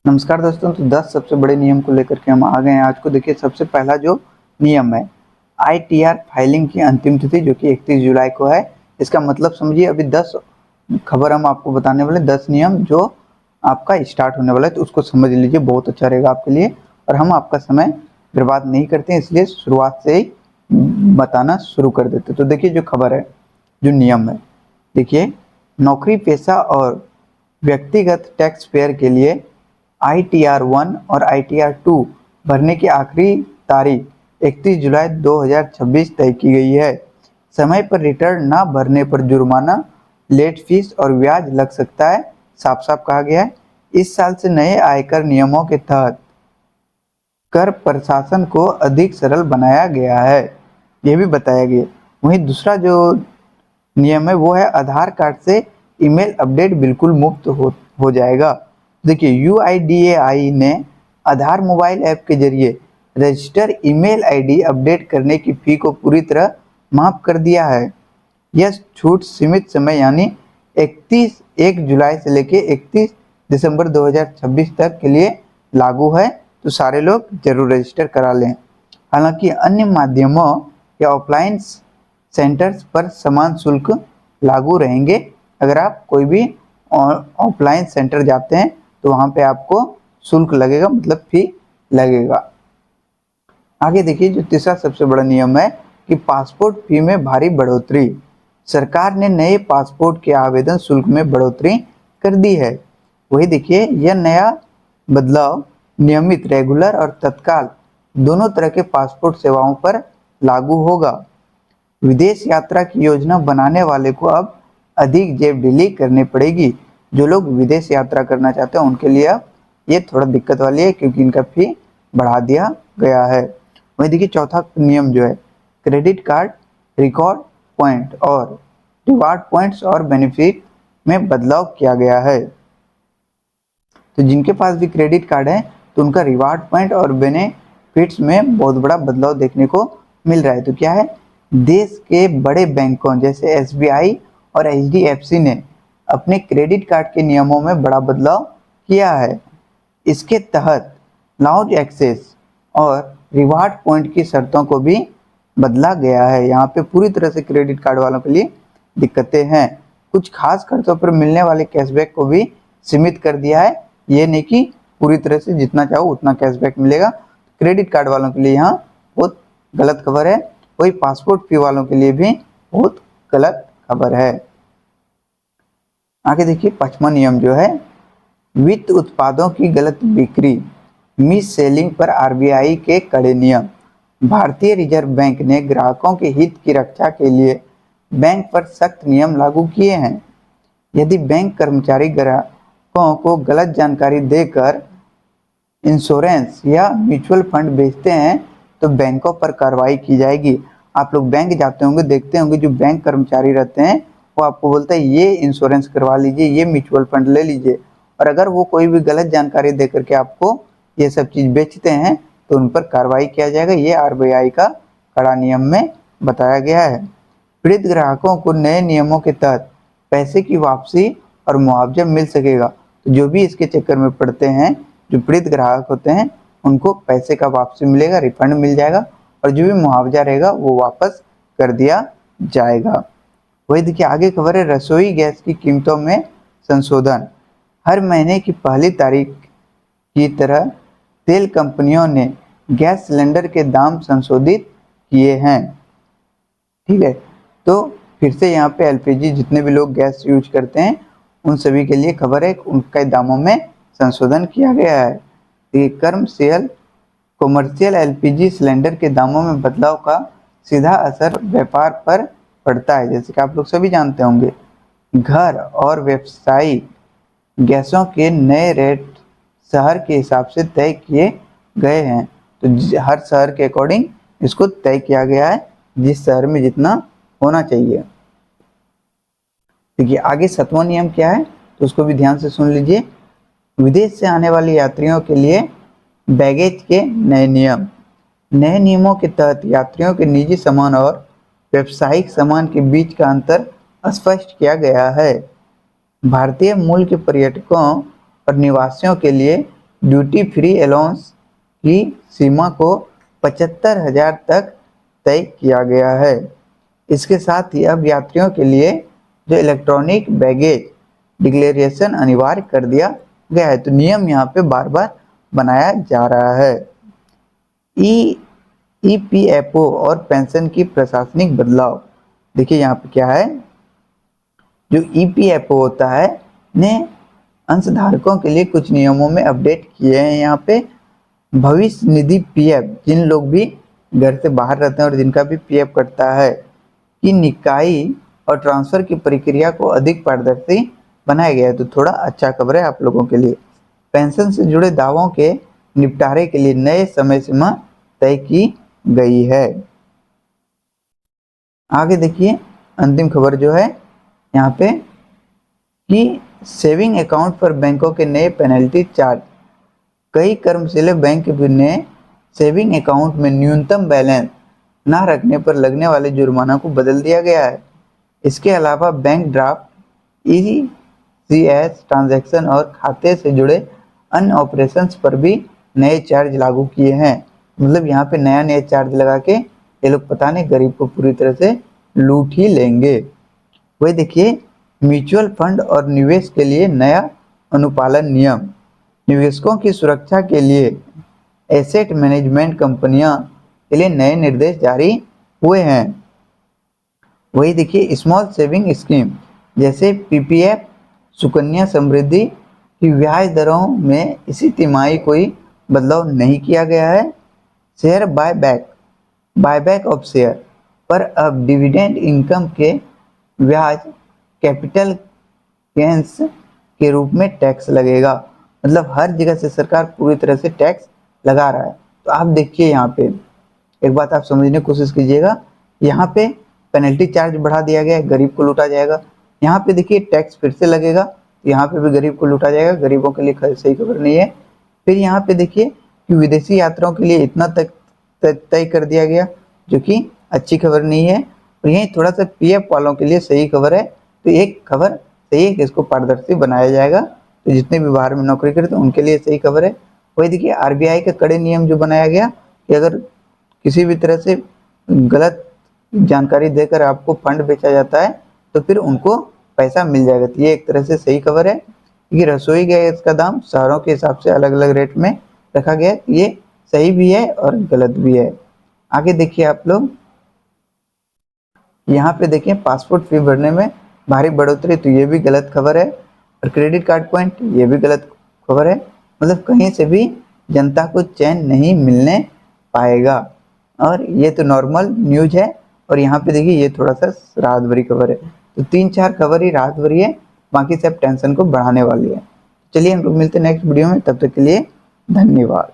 नमस्कार दोस्तों। तो 10 सबसे बड़े नियम को लेकर के हम आ गए हैं आज को। देखिए, सबसे पहला जो नियम है, आईटीआर फाइलिंग की अंतिम तिथि जो कि 31 जुलाई को है। इसका मतलब समझिए, अभी 10 खबर हम आपको बताने वाले, 10 नियम जो आपका स्टार्ट होने वाला है, तो उसको समझ लीजिए, बहुत अच्छा रहेगा आपके लिए। और हम आपका समय बर्बाद नहीं करते हैं, इसलिए शुरुआत से ही बताना शुरू कर देते। तो देखिए, जो खबर है, जो नियम है, देखिए, नौकरी पेशा और व्यक्तिगत टैक्स पेयर के लिए ITR-1 और ITR-2 भरने की आखिरी तारीख 31 जुलाई 2026 तय की गई है। समय पर रिटर्न न भरने पर जुर्माना, लेट फीस और ब्याज लग सकता है, साफ साफ कहा गया है। इस साल से नए आयकर नियमों के तहत कर प्रशासन को अधिक सरल बनाया गया है, यह भी बताया गया। वहीं दूसरा जो नियम है वो है, आधार कार्ड से ईमेल अपडेट बिल्कुल मुफ्त हो जाएगा। देखिए, UIDAI ने आधार मोबाइल ऐप के जरिए रजिस्टर ईमेल आईडी अपडेट करने की फी को पूरी तरह माफ कर दिया है। यह छूट सीमित समय यानी 1 जुलाई से लेकर 31 दिसंबर 2026 तक के लिए लागू है, तो सारे लोग जरूर रजिस्टर करा लें। हालांकि अन्य माध्यमों या ऑफलाइन सेंटर्स पर समान शुल्क लागू रहेंगे। अगर आप कोई भी ऑफलाइन सेंटर जाते हैं तो वहाँ पे आपको शुल्क लगेगा, मतलब फी लगेगा। आगे देखिए, जो तीसरा सबसे बड़ा नियम है कि पासपोर्ट फी में भारी बढ़ोतरी। सरकार ने नए पासपोर्ट के आवेदन शुल्क में बढ़ोतरी कर दी है। वही देखिए, यह नया बदलाव नियमित, रेगुलर और तत्काल दोनों तरह के पासपोर्ट सेवाओं पर लागू होगा। विदेश यात्रा की योजना बनाने वाले को अब अधिक जेब ढीली करनी पड़ेगी। जो लोग विदेश यात्रा करना चाहते हैं उनके लिए अब ये थोड़ा दिक्कत वाली है, क्योंकि इनका फी बढ़ा दिया गया है। वहीं देखिए, चौथा नियम जो है, क्रेडिट कार्ड रिकॉर्ड पॉइंट और रिवार्ड पॉइंट्स और बेनिफिट में बदलाव किया गया है। तो जिनके पास भी क्रेडिट कार्ड है तो उनका रिवार्ड पॉइंट और बेनिफिट्स में बहुत बड़ा बदलाव देखने को मिल रहा है। तो क्या है, देश के बड़े बैंकों जैसे SBI और HDFC ने अपने क्रेडिट कार्ड के नियमों में बड़ा बदलाव किया है। इसके तहत लाउंज एक्सेस और रिवार्ड पॉइंट की शर्तों को भी बदला गया है। यहाँ पे पूरी तरह से क्रेडिट कार्ड वालों के लिए दिक्कतें हैं। कुछ खास खर्चों पर मिलने वाले कैशबैक को भी सीमित कर दिया है। ये नहीं कि पूरी तरह से जितना चाहो उतना कैशबैक मिलेगा। क्रेडिट कार्ड वालों के लिए यहाँ बहुत गलत खबर है। वही पासपोर्ट फी वालों के लिए भी बहुत गलत खबर है। आगे देखिए, पांचवा नियम जो है, वित्त उत्पादों की गलत बिक्री, मिस सेलिंग पर RBI के कड़े नियम। भारतीय रिजर्व बैंक ने ग्राहकों के हित की रक्षा के लिए बैंक पर सख्त नियम लागू किए हैं। यदि बैंक कर्मचारी ग्राहकों को गलत जानकारी देकर इंश्योरेंस या म्यूचुअल फंड बेचते हैं तो बैंकों पर कार्रवाई की जाएगी। आप लोग बैंक जाते होंगे, देखते होंगे, जो बैंक कर्मचारी रहते हैं वो आपको बोलते हैं ये इंश्योरेंस करवा लीजिए, ये म्यूचुअल फंड ले लीजिए, और अगर वो कोई भी गलत जानकारी दे करके आपको ये सब चीज़ बेचते हैं तो उन पर कार्रवाई किया जाएगा। ये RBI का कड़ा नियम में बताया गया है। पीड़ित ग्राहकों को नए नियमों के तहत पैसे की वापसी और मुआवजा मिल सकेगा। तो जो भी इसके चक्कर में पड़ते हैं, जो पीड़ित ग्राहक होते हैं, उनको पैसे का वापसी मिलेगा, रिफंड मिल जाएगा, और जो भी मुआवजा रहेगा वो वापस कर दिया जाएगा। वही देखिए, आगे खबर है, रसोई गैस की कीमतों में संशोधन। हर महीने की पहली तारीख की तरह तेल कंपनियों ने गैस सिलेंडर के दाम संशोधित किए हैं। ठीक है, तो फिर से यहाँ पे LPG जितने भी लोग गैस यूज करते हैं उन सभी के लिए खबर है, उनके दामों में संशोधन किया गया है। ये कमर्शियल LPG सिलेंडर के दामों में बदलाव का सीधा असर व्यापार पर पड़ता है, जैसे कि आप लोग सभी जानते होंगे। घर और व्यावसायिक गैसों के नए रेट शहर के हिसाब से तय किए गए हैं। तो हर शहर के अकॉर्डिंग इसको तय किया गया है, जिस शहर में जितना होना चाहिए। देखिए, आगे सातवां नियम क्या है तो उसको भी ध्यान से सुन लीजिए। विदेश से आने वाले यात्रियों के लिए बैगेज के नए नियम। नए नियमों के तहत यात्रियों के निजी सामान और व्यावसायिक सामान के बीच का अंतर स्पष्ट किया गया है। भारतीय मूल के पर्यटकों और निवासियों के लिए ड्यूटी फ्री अलाउंस की सीमा को 75,000 तक तय किया गया है। इसके साथ ही अब यात्रियों के लिए जो इलेक्ट्रॉनिक बैगेज डिक्लेरेशन अनिवार्य कर दिया गया है। तो नियम यहाँ पे बार बार बनाया जा रहा है। ईपीएफओ और पेंशन की प्रशासनिक बदलाव, देखिए यहाँ पे क्या है, जो ईपीएफओ होता है ने अंशधारकों के लिए कुछ नियमों में अपडेट किए हैं। यहाँ पे भविष्य निधि पीएफ, जिन लोग भी घर से बाहर रहते हैं और जिनका भी पीएफ कटता है, की निकाई और ट्रांसफर की प्रक्रिया को अधिक पारदर्शी बनाया गया है। तो थोड़ा अच्छा खबर है आप लोगों के लिए। पेंशन से जुड़े दावों के निपटारे के लिए नए समय सीमा तय की गई है। आगे देखिए अंतिम खबर जो है यहाँ पे कि सेविंग अकाउंट पर बैंकों के नए पेनल्टी चार्ज। कई कर्मशील बैंक ने सेविंग अकाउंट में न्यूनतम बैलेंस ना रखने पर लगने वाले जुर्माना को बदल दिया गया है। इसके अलावा बैंक ड्राफ्ट, ईसीएस ट्रांजैक्शन और खाते से जुड़े अन्य ऑपरेशंस पर भी नए चार्ज लागू किए हैं। मतलब यहाँ पे नया चार्ज लगा के ये लोग पता नहीं गरीब को पूरी तरह से लूट ही लेंगे। वही देखिए म्यूचुअल फंड और निवेश के लिए नया अनुपालन नियम। निवेशकों की सुरक्षा के लिए एसेट मैनेजमेंट कंपनियां के लिए नए निर्देश जारी हुए हैं। वही देखिए स्मॉल सेविंग स्कीम जैसे पीपीएफ, सुकन्या समृद्धि की ब्याज दरों में इसी तिमाही कोई बदलाव नहीं किया गया है। शेयर बायबैक ऑफ शेयर पर अब डिविडेंड इनकम के ब्याज कैपिटल गेंस के रूप में टैक्स लगेगा। मतलब हर जगह से सरकार पूरी तरह से टैक्स लगा रहा है। तो आप देखिए यहाँ पे एक बात आप समझने की कोशिश कीजिएगा, यहाँ पे पेनल्टी चार्ज बढ़ा दिया गया है, गरीब को लूटा जाएगा। यहाँ पे देखिए टैक्स फिर से लगेगा, यहाँ पे भी गरीब को लूटा जाएगा, गरीबों के लिए सही खबर नहीं है। फिर यहाँ पे देखिए कि विदेशी यात्राओं के लिए इतना तक तय कर दिया गया, जो कि अच्छी खबर नहीं है। और यही थोड़ा सा पीएफ वालों के लिए सही खबर है। तो एक खबर सही है कि इसको पारदर्शी बनाया जाएगा, तो जितने भी बाहर में नौकरी करते हैं उनके लिए सही खबर है। वही देखिए आरबीआई के कड़े नियम जो बनाया गया कि अगर किसी भी तरह से गलत जानकारी देकर आपको फंड बेचा जाता है तो फिर उनको पैसा मिल जाएगा। तो ये एक तरह से सही खबर है कि रसोई गैस का दाम शहरों के हिसाब से अलग अलग रेट में रखा गया है। ये सही भी है और गलत भी है। आगे देखिए आप लोग यहाँ पे देखिए पासपोर्ट फी भरने में भारी बढ़ोतरी, तो ये भी गलत खबर है। और क्रेडिट कार्ड पॉइंट, ये भी गलत खबर है। मतलब कहीं से भी जनता को चैन नहीं मिलने पाएगा। और ये तो नॉर्मल न्यूज है। और यहाँ पे देखिए ये थोड़ा सा राहत भरी खबर है। तो 3-4 खबर ही राहत भरी है, बाकी सब टेंशन को बढ़ाने वाली है। चलिए हम लोग मिलते हैं नेक्स्ट वीडियो में, तब तक के लिए धन्यवाद।